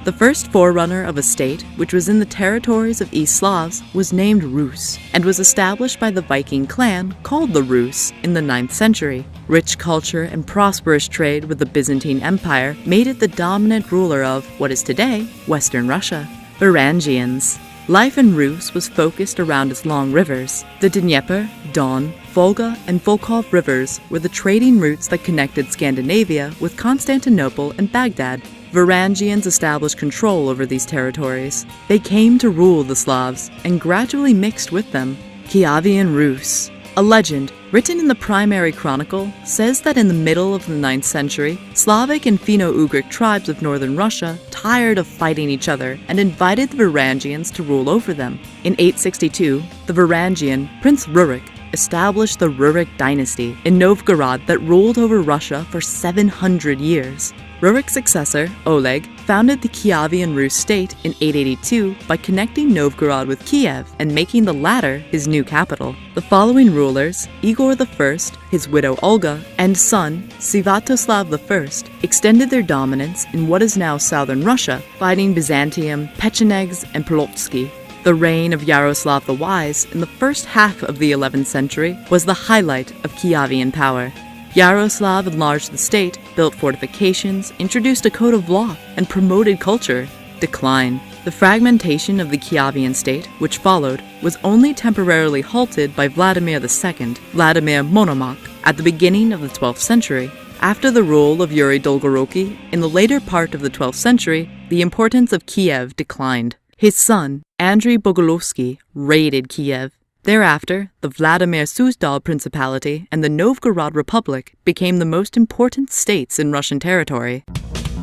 The first forerunner of a state, which was in the territories of East Slavs, was named Rus, and was established by the Viking clan called the Rus in the 9th century. Rich culture and prosperous trade with the Byzantine Empire made it the dominant ruler of what is today Western Russia. Varangians. Life in Rus was focused around its long rivers. The Dnieper, Don, Volga, and Volkhov rivers were the trading routes that connected Scandinavia with Constantinople and Baghdad. Varangians established control over these territories. They came to rule the Slavs and gradually mixed with them. Kievan Rus. A legend, written in the Primary Chronicle, says that in the middle of the 9th century, Slavic and Finno-Ugric tribes of northern Russia tired of fighting each other and invited the Varangians to rule over them. In 862, the Varangian Prince Rurik established the Rurik dynasty in Novgorod that ruled over Russia for 700 years. Rurik's successor, Oleg, founded the Kievan Rus state in 882 by connecting Novgorod with Kiev and making the latter his new capital. The following rulers, Igor I, his widow Olga, and son, Sviatoslav I, extended their dominance in what is now southern Russia, fighting Byzantium, Pechenegs, and Polotsk. The reign of Yaroslav the Wise in the first half of the 11th century was the highlight of Kievan power. Yaroslav enlarged the state, built fortifications, introduced a code of law, and promoted culture. Decline. The fragmentation of the Kievan state, which followed, was only temporarily halted by Vladimir II, Vladimir Monomakh, at the beginning of the 12th century. After the rule of Yuri Dolgoruki, in the later part of the 12th century, the importance of Kiev declined. His son, Andrei Bogolovsky, raided Kiev. Thereafter, the Vladimir Suzdal Principality and the Novgorod Republic became the most important states in Russian territory.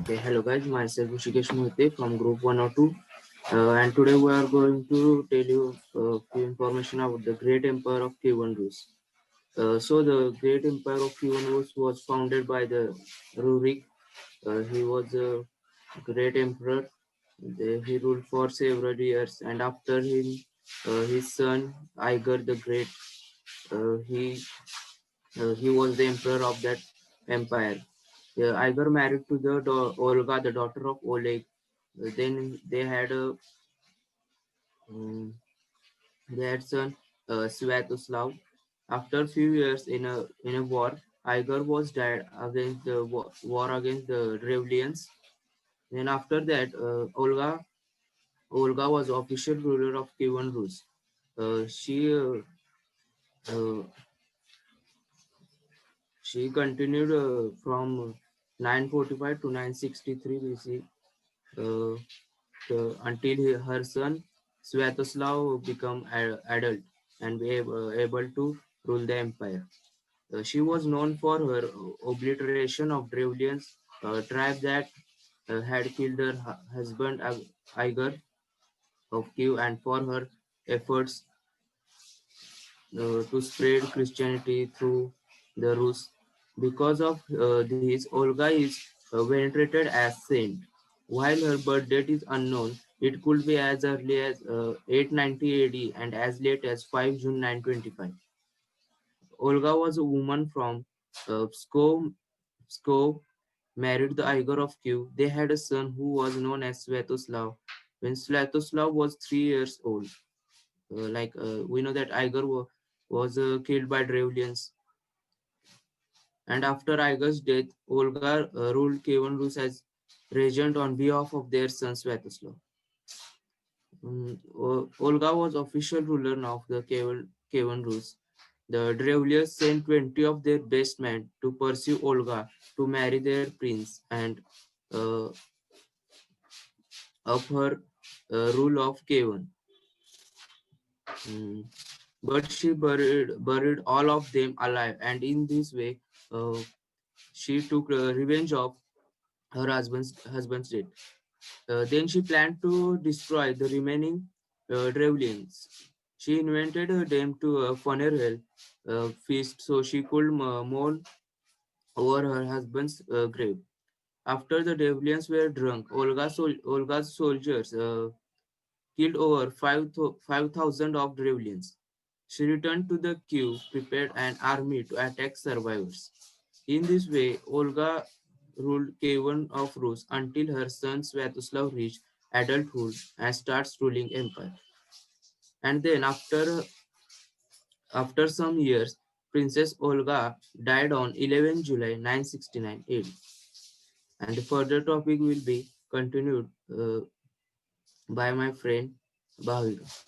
Okay, hello guys, myself Rishikesh Mohite from Group 102, and today we are going to tell you a few information about the Great Empire of Kievan Rus. So the Great Empire of Kievan Rus was founded by the Rurik. He was a great emperor. He ruled for several years, and after him, his son Igar the Great, uh, he he was the emperor of that empire. Igar married to the Olga, the daughter of Oleg. Then um, they had son Sviatoslav. After few years in a war, Igar was died against the war against the Drevlians. Then after that, Olga was official ruler of Kievan Rus. Uh, she continued from 945 to 963 BC uh, until her son Sviatoslav became adult and able to rule the empire. She was known for her obliteration of Drevlians, a tribe that had killed her husband Igar of Kiev, and for her efforts to spread Christianity through the Rus. Because of this, Olga is venerated as saint. While her birth date is unknown, it could be as early as 890 AD and as late as 5 June 925. Olga was a woman from Pskov, married the Igor of Kiev. They had a son who was known as Sviatoslav. When Sviatoslav was 3 years old, we know that Igor was killed by Drevlians. And after Igar's death, Olga ruled Kievan Rus as regent on behalf of their son Sviatoslav. Olga was official ruler of the Kievan Rus. The Drevlians sent 20 of their best men to pursue Olga to marry their prince and uh, of her rule of Kievan. Mm. But she buried all of them alive, and in this way, uh, she took revenge of her husband's death. Then she planned to destroy the remaining Drevlians. She invented them to a funeral feast so she could mourn over her husband's grave. After the Drevlians were drunk, Olga's soldiers killed over 5,000 of Drevlians. She returned to the queue, prepared an army to attack survivors. In this way, Olga ruled Kievan of Rus until her son Sviatoslav reached adulthood and starts ruling empire. And then after some years, Princess Olga died on 11 July 969 AD. And the further topic will be continued by my friend Bhavika.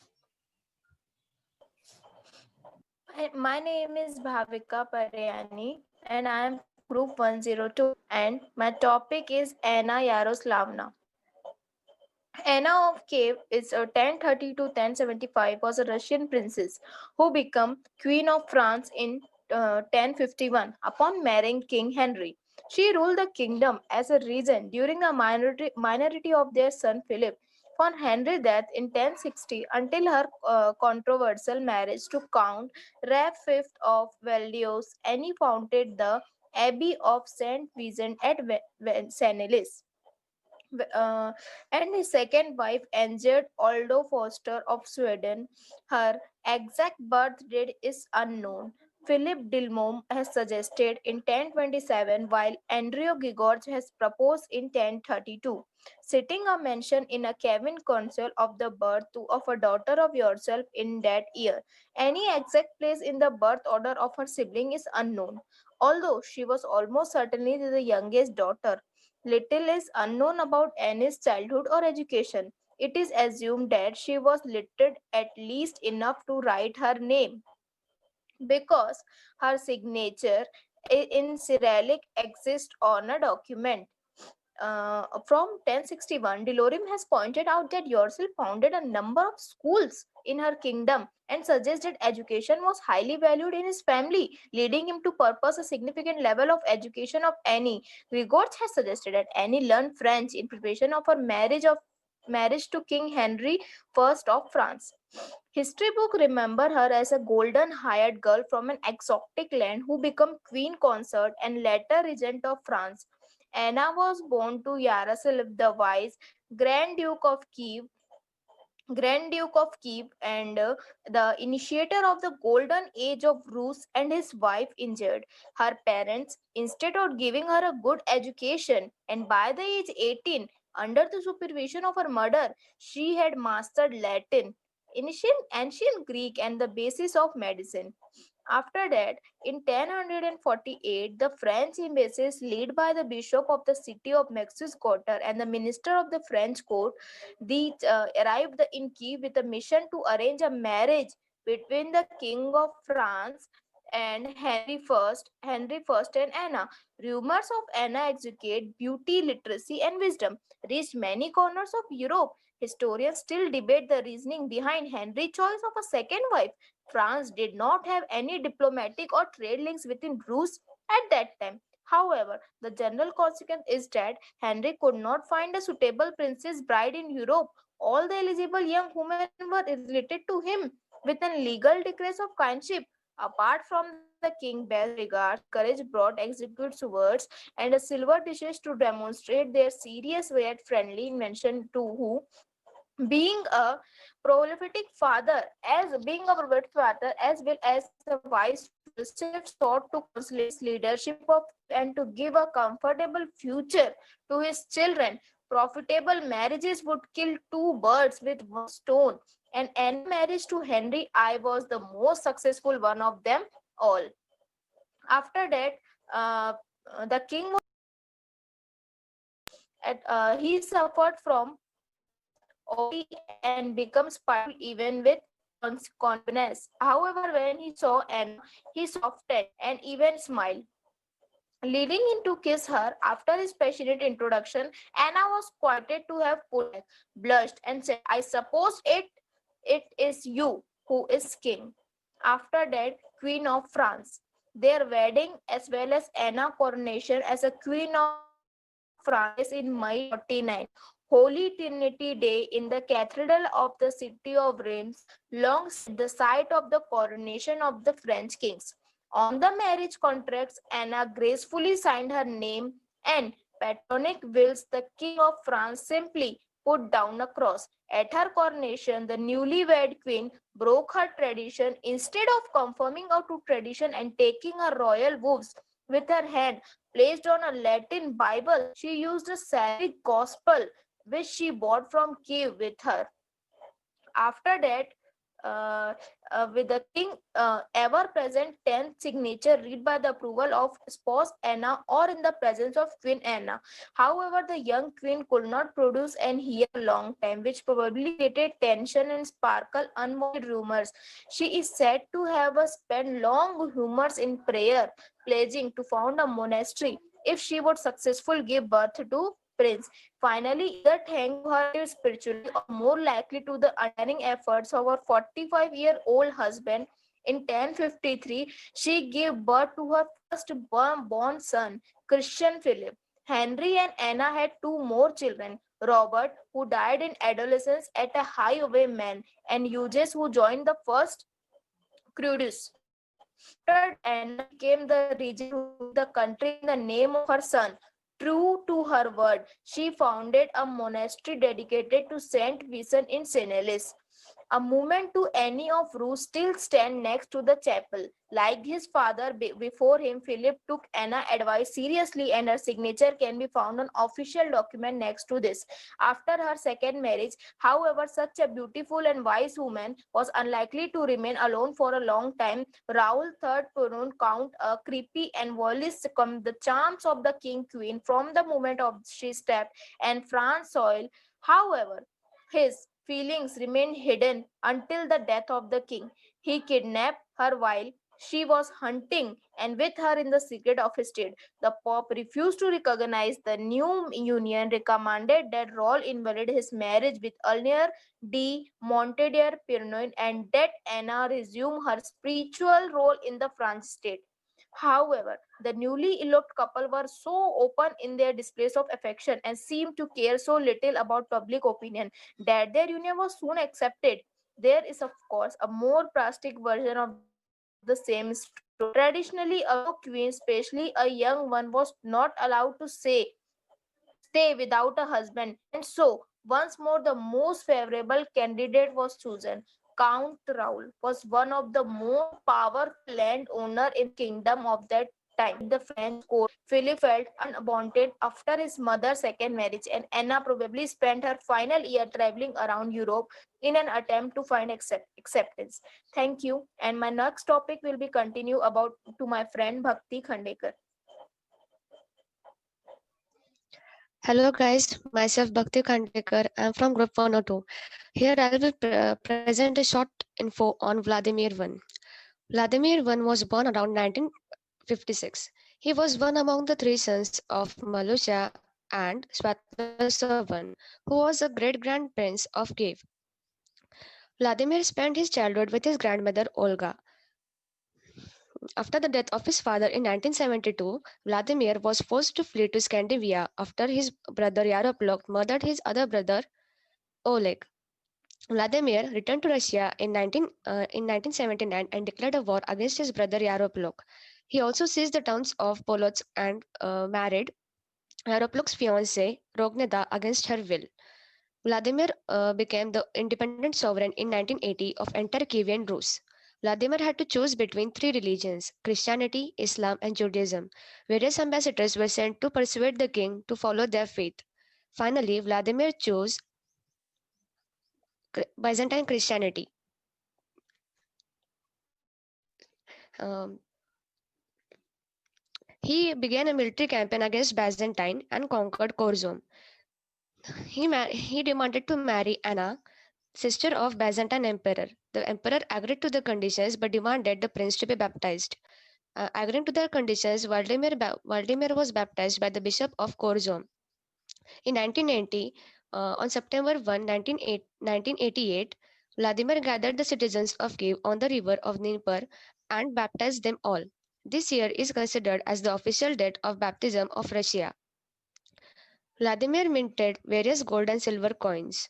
My name is Bhavika Parayani and I am from Group 102 and my topic is Anna Yaroslavna. Anna of Kiev is a 1030 to 1075 was a Russian princess who became Queen of France in 1051 upon marrying King Henry. She ruled the kingdom as a regent during the minority of their son Philip. On Henry's death in 1060 until her controversial marriage to Count Ralph V of Valdez, Anne founded the Abbey of Saint Vincent at Senlis. uh, and his second wife, Angerd Aldo Foster of Sweden. Her exact birth date is unknown. Philip Dilmom has suggested in 1027, while Andrew Gigorch has proposed in 1032. Sitting a mention in a Kevin council of the birth of a daughter of yourself in that year. Any exact place in the birth order of her sibling is unknown, although she was almost certainly the youngest daughter. Little is unknown about Anne's childhood or education. It is assumed that she was literate at least enough to write her name because her signature in Cyrillic exists on a document. From 1061, Delorim has pointed out that Yourself founded a number of schools in her kingdom and suggests that education was highly valued in his family, leading him to purpose a significant level of education of Annie. Grigorch has suggested that Annie learned French in preparation of her marriage to King Henry I of France. History book remember her as a golden hired girl from an exotic land who became queen consort and later regent of France. Anna was born to Yaroslav the Wise, Grand Duke of Kiev, and the initiator of the golden age of Rus, and his wife injured. Her parents, instead of giving her a good education, and by the age 18, under the supervision of her mother, she had mastered Latin, ancient Greek, and the basis of medicine. After that, in 1048, the French embassies, led by the bishop of the city of Maxus Quarter and the minister of the French court, arrived in Kiev with a mission to arrange a marriage between the King of France and Henry I and Anna. Rumors of Anna exude beauty, literacy, and wisdom reached many corners of Europe. Historians still debate the reasoning behind Henry's choice of a second wife. France did not have any diplomatic or trade links within Rus at that time. However, the general consequence is that Henry could not find a suitable princess bride in Europe. All the eligible young women were related to him with a legal decrees of kinship. Apart from the king best regards, courage brought executes words and a silver dishes to demonstrate their serious yet friendly invention to who being a prolific father as well as a wise ruler, Joseph sought to consolidate leadership of and to give a comfortable future to his children. Profitable marriages would kill two birds with one stone, and Anna's marriage to Henry I was the most successful one of them all. After that, uh, the king was he suffered from obesity and becomes spiteful even with confidence. However, when he saw Anna, he softened and even smiled. Leaving him to kiss her after his passionate introduction, Anna was quoted to have put back, blushed, and said, I suppose it is you who is king. After that, Queen of France. Their wedding as well as Anna coronation as a Queen of France took place in May 1049. Holy Trinity Day in the Cathedral of the city of Reims, long said the site of the coronation of the French kings. On the marriage contracts, Anna gracefully signed her name and patronic wills. The King of France simply put down a cross. At her coronation, the newlywed queen broke her tradition. Instead of conforming out to tradition and taking her royal vows, With her hand placed on a Latin Bible, she used a Slavic gospel which she bought from Kiev with her. After that, uh, with the king ever present 10th signature read by the approval of spouse Anna or in the presence of Queen Anna. However, the young queen could not produce and hear a long time, which probably created tension and sparkle unwanted rumors. She is said to have spent long humors in prayer, pledging to found a monastery if she would successfully give birth to prince. Finally, either thanks to her spiritually or more likely to the untiring efforts of her 45-year-old husband, in 1053, she gave birth to her first born son, Christian Philip. Henry and Anna had two more children, Robert, who died in adolescence at a highway man, and Eustace, who joined the first Crudus. After that, Anna became the regent to rule the country in the name of her son. True to her word, she founded a monastery dedicated to Saint Vincent in Senelis. A monument to Anne of Roos still stands next to the chapel. Like his father before him, Philip took Anna's advice seriously, and her signature can be found on official document next to this. After her second marriage, however, such a beautiful and wise woman was unlikely to remain alone for a long time. Raoul III pronounced Count a creepy and violent the charms of the king queen from the moment of she stepped and France soil. However, his feelings remained hidden until the death of the king. He kidnapped her while she was hunting and with her in the secret of his state. The Pope refused to recognize the new union, recommended that Raoul invalidate his marriage with Eleanor de Montdidier Pernod, and that Anna resume her spiritual role in the French state. However, the newly eloped couple were so open in their displays of affection and seemed to care so little about public opinion that their union was soon accepted. There is, of course, a more plastic version of the same story. Traditionally, a widow queen, especially a young one, was not allowed to stay without a husband, and so once more the most favorable candidate was chosen. Count Raoul was one of the most powerful landowners in the kingdom of that time. At the French court, Philip felt unwanted after his mother's second marriage, and Anna probably spent her final year traveling around Europe in an attempt to find acceptance. Thank you. And my next topic will be continue about to my friend Bhakti Khandekar. Hello guys, myself Bhakti Khandekar. I'm from Group 102. Here I will present a short info on Vladimir I. Vladimir I was born around 1956. He was one among the three sons of Malusha and Sviatoslav I, who was a great-grand prince of Kiev. Vladimir spent his childhood with his grandmother Olga. After the death of his father in 1972, Vladimir was forced to flee to Scandinavia after his brother Yaroslav murdered his other brother Oleg. Vladimir returned to Russia in 1979 and declared a war against his brother Yaroslav. He also seized the towns of Polotsk and married Yaroslav's fiancée Rogneda against her will. Vladimir became the independent sovereign in 1980 of entire Kievan Rus. Vladimir had to choose between three religions, Christianity, Islam, and Judaism. Various ambassadors were sent to persuade the king to follow their faith. Finally, Vladimir chose Byzantine Christianity. Um, he began a military campaign against Byzantine and conquered Khorzom. He demanded to marry Anna, sister of Byzantine emperor. The emperor agreed to the conditions but demanded the prince to be baptized. Agreeing to their conditions, Vladimir was baptized by the bishop of Khorzom. In 1990, on September 1, 1988, Vladimir gathered the citizens of Kiev on the river of Dnieper and baptized them all. This year is considered as the official date of baptism of Russia. Vladimir minted various gold and silver coins.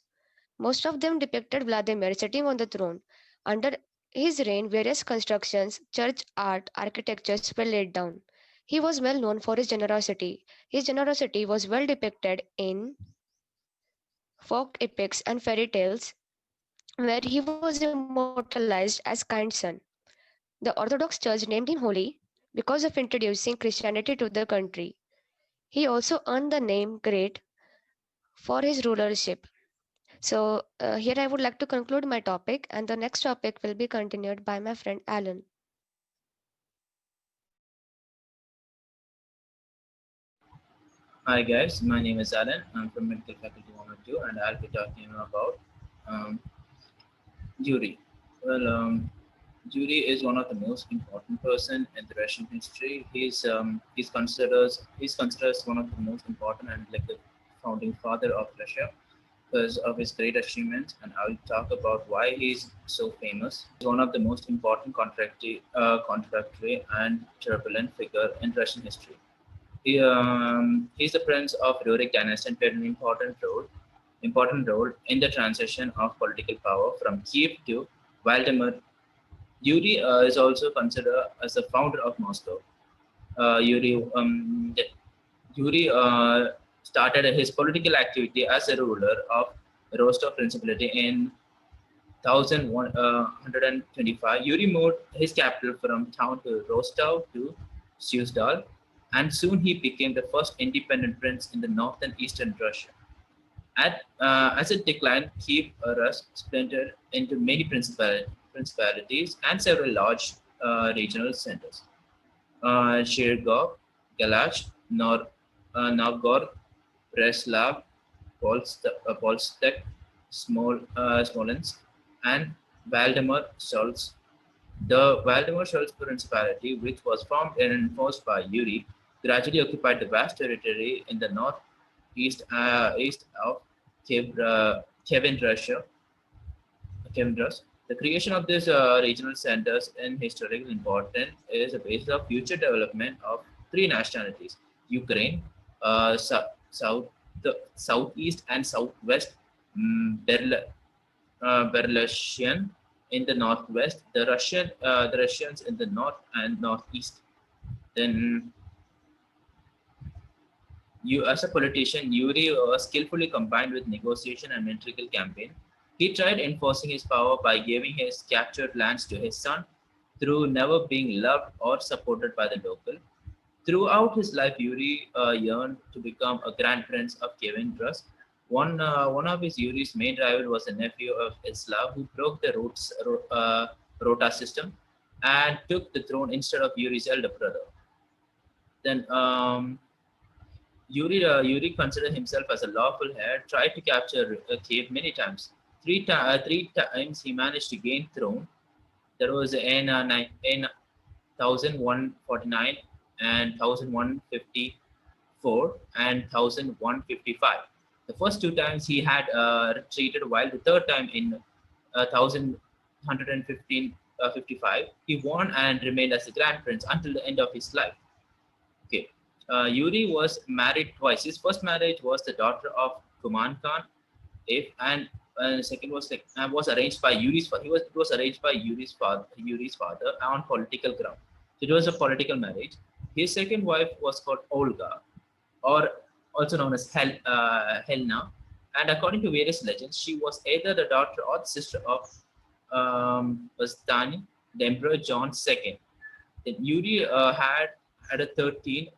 Most of them depicted Vladimir sitting on the throne. Under his reign, various constructions, church art, architectures were laid down. He was well known for his generosity. His generosity was well depicted in folk epics and fairy tales, where he was immortalized as kind son. The Orthodox Church named him holy because of introducing Christianity to the country. He also earned the name Great for his rulership. So, here I would like to conclude my topic, and the next topic will be continued by my friend Alan. Hi guys, my name is Alan. I'm from Medical Faculty 102 and I'll be talking about um, Yuri. Well, Yuri is one of the most important person in the Russian history. He's considered as one of the most important and like the founding father of Russia because of his great achievements, and I'll talk about why he's so famous. He's one of the most important contractory and turbulent figure in Russian history. He's the prince of Rurik dynasty and played an important role in the transition of political power from Kiev to Vladimir. Yuri is also considered as the founder of Moscow. Yuri started his political activity as a ruler of Rostov Principality in 1125. Yuri moved his capital from town to Rostov to Suzdal, and soon he became the first independent prince in the northern eastern Russia. As it declined, Kiev Rus splintered into many principalities and several large regional centers. Chergov, Galach, Novgorod, Preslav, Polstek, Smolensk, and Valdemar Schultz. The Valdemar Schultz Principality, which was formed and enforced by Yuri, gradually occupied the vast territory in the east of Kievan, Russia. The creation of these regional centers in historical importance is the basis of future development of three nationalities: Ukraine, south, the southeast and southwest, Belarusian in the northwest, the Russians in the north and northeast. Then, as a politician, Yuri was skillfully combined with negotiation and military campaign. He tried enforcing his power by giving his captured lands to his son, through never being loved or supported by the local. Throughout his life, Yuri yearned to become a Grand Prince of Kievan Rus. One of his Yuri's main rival was a nephew of Islam who broke the Rota system and took the throne instead of Yuri's elder brother. Then Yuri considered himself as a lawful heir, tried to capture Kiev many times. Three times he managed to gain throne. That was in 1149 and 1154 and 1155. The first two times he had retreated, while the third time in 1155 he won and remained as the Grand Prince until the end of his life. Okay. Yuri was married twice. His first marriage was the daughter of Kuman Khan, and second was arranged by Yuri's father. It was arranged by Yuri's father on political ground. So it was a political marriage. His second wife was called Olga, or also known as Helena, and according to various legends, she was either the daughter or the sister of Vastani, the Emperor John II. Then Yuri had a 13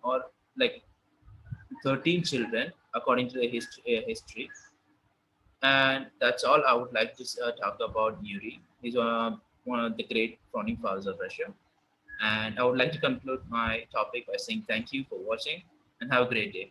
children according to the history. And that's all I would like to talk about Yuri. He's one of the great founding fathers of Russia. And I would like to conclude my topic by saying thank you for watching and have a great day.